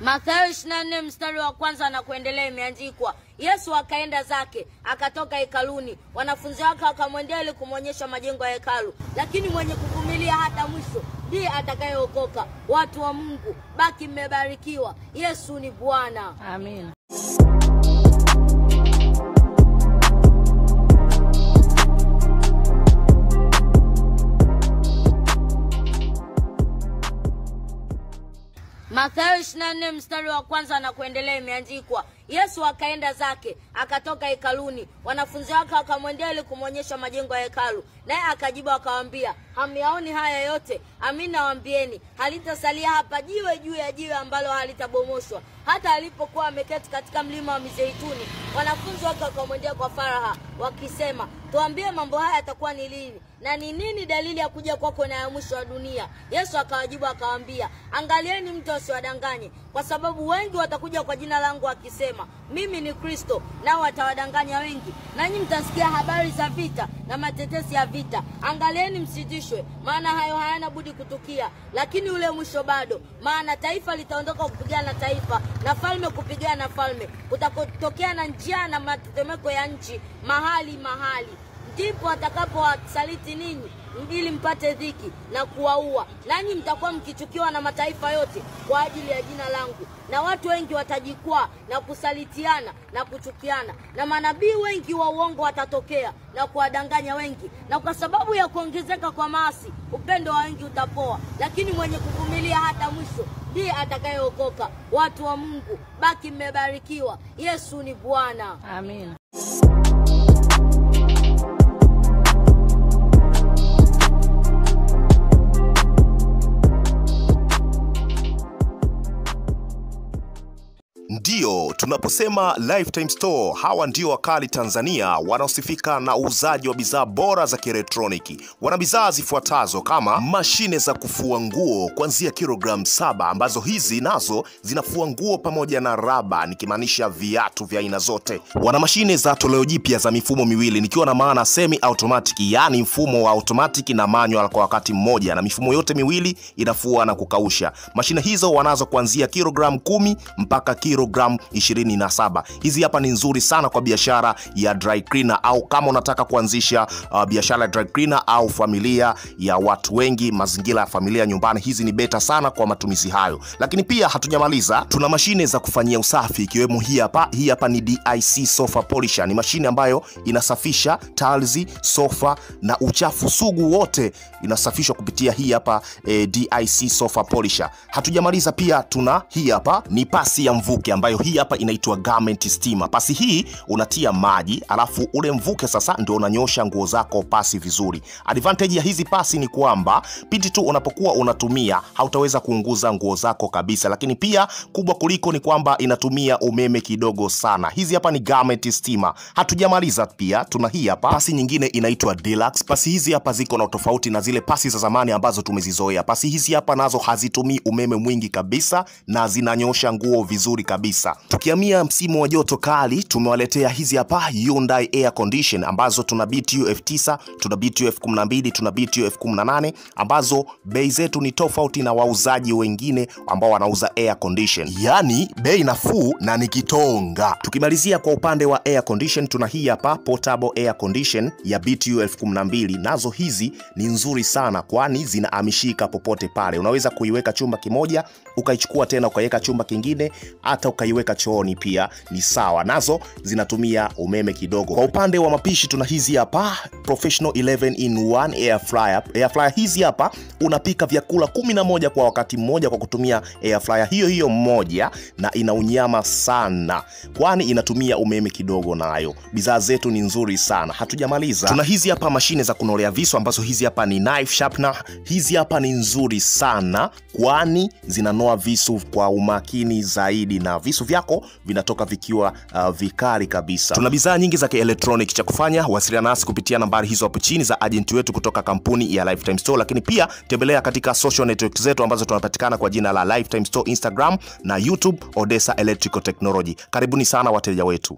Mathayo 24 mstari wa kwanza na kuendelea imeandikwa, Yesu akaenda zake, akatoka hekaluni. Wanafunzi wake wakamwendea ili kumwonyesha majengo ya hekalu. Lakini mwenye kuvumilia hata mwisho ndiye atakayeokoka. Watu wa Mungu, baki mmebarikiwa. Yesu ni Bwana. Amen. Mathayo 24 mstari wa kwanza na kuendelea imeandikwa, Yesu akaenda zake, akatoka hekaluni. Wanafunzi wake wakamwendea ili kumwonyesha majengo ya hekalu. Naye akajibu akawaambia, hamyaoni haya yote? Amini nawaambieni, halitasalia hapa jiwe juu ya jiwe ambalo halitabomoshwa. Hata alipokuwa ameketi katika mlima wa Mizeituni, wanafunzi wake wakamwendea kwa faraha wakisema, tuambie mambo haya yatakuwa ni lini? Na ni nini dalili ya kuja kwako na ya mwisho wa dunia? Yesu akawajibu akawaambia, angalieni mtu asiwadanganye, kwa sababu wengi watakuja kwa jina langu wakisema, mimi ni Kristo, nao watawadanganya wengi. Nanyi mtasikia habari za vita na matetesi ya vita. Angalieni msitishwe, maana hayo hayana budi kutukia, lakini ule mwisho bado. Maana taifa litaondoka kupigana na taifa, na falme kupigana na falme. Kutakotokea na njaa na matetemeko ya nchi mahali mahali. Ndipo atakapowasaliti ninyi ili mpate dhiki na kuwaua. Nanyi mtakuwa mkichukiwa na mataifa yote kwa ajili ya jina langu. Na watu wengi watajikwaa na kusalitiana na kuchukiana. Na manabii wengi wa uongo watatokea na kuwadanganya wengi. Na kwa sababu ya kuongezeka kwa maasi, upendo wa wengi utapoa. Lakini mwenye kuvumilia hata mwisho ndiye atakayeokoka. Watu wa Mungu, baki mmebarikiwa. Yesu ni Bwana. Amen. Ndio, tunaposema Lifetime Store, hawa ndio wakali Tanzania wanaosifika na uuzaji wa bidhaa bora za kielektroniki. Wana bidhaa zifuatazo kama mashine za kufua nguo kuanzia kilogramu 7 ambazo hizi nazo zinafua nguo pamoja na raba, nikimaanisha viatu vya aina zote. Wana mashine za toleo jipya za mifumo miwili, nikiwa na maana semi automatic, yani mfumo wa automatic na manual kwa wakati mmoja, na mifumo yote miwili inafua na kukausha. Mashine hizo wanazo kuanzia kilogramu 10 mpaka kilogramu 27. Hizi hapa ni nzuri sana kwa biashara ya dry cleaner, au kama unataka kuanzisha biashara ya dry cleaner au familia ya watu wengi, mazingira ya familia nyumbani, hizi ni beta sana kwa matumizi hayo. Lakini pia hatujamaliza, tuna mashine za kufanyia usafi ikiwemo hii hapa. Hii hapa ni DIC Sofa Polisher. Ni mashine ambayo inasafisha tiles, sofa na uchafu sugu wote, inasafishwa kupitia hii hapa DIC Sofa Polisher. Hatujamaliza, pia tuna hii hapa ni pasi ya mvuke ambayo hii hapa inaitwa garment steamer. Pasi hii unatia maji, alafu ule mvuke sasa ndio unanyosha nguo zako pasi vizuri. Advantage ya hizi pasi ni kwamba pindi tu unapokuwa unatumia hautaweza kuunguza nguo zako kabisa, lakini pia kubwa kuliko ni kwamba inatumia umeme kidogo sana. Hizi hapa ni garment steamer. Hatujamaliza, pia tuna hii hapa pasi nyingine inaitwa Deluxe. Pasi hizi hapa ziko na tofauti na zile pasi za zamani ambazo tumezizoea. Pasi hizi hapa nazo hazitumii umeme mwingi kabisa na zinanyosha nguo vizuri kabisa. Tukiamia msimu wa joto kali, tumewaletea hizi hapa Hyundai Air Condition ambazo tuna BTU F9, tuna BTU F12, tuna BTU F18 ambazo bei zetu ni tofauti na wauzaji wengine ambao wanauza air condition. Yani bei nafuu na ni kitonga. Tukimalizia kwa upande wa air condition, tuna hii hapa portable air condition ya BTU F12. Nazo hizi ni nzuri sana kwani zinahamishika popote pale. Unaweza kuiweka chumba kimoja, ukaichukua tena ukaiweka chumba kingine, hata ukaiweka chooni pia ni sawa. Nazo zinatumia umeme kidogo. Kwa upande wa mapishi, tuna hizi hapa Professional 11 in 1 air fryer. Air fryer hizi hapa unapika vyakula 11 kwa wakati mmoja kwa kutumia air fryer hiyo mmoja, na ina unyama sana kwani inatumia umeme kidogo nayo. Bidhaa zetu ni nzuri sana. Hatujamaliza, tuna hizi hapa mashine za kunolea visu ambazo hizi hapa ni knife sharpener. Hizi hapa ni nzuri sana kwani zinanoa visu kwa umakini zaidi na visu vyako vinatoka vikiwa vikali kabisa. Tuna bidhaa nyingi za kielektroniki. Cha kufanya, wasiliana nasi kupitia nambari hizo hapo chini za agent wetu kutoka kampuni ya Lifetime Store, lakini pia tembelea katika social network zetu ambazo tunapatikana kwa jina la Lifetime Store, Instagram na YouTube, Odessa Electrical Technology. Karibuni sana wateja wetu.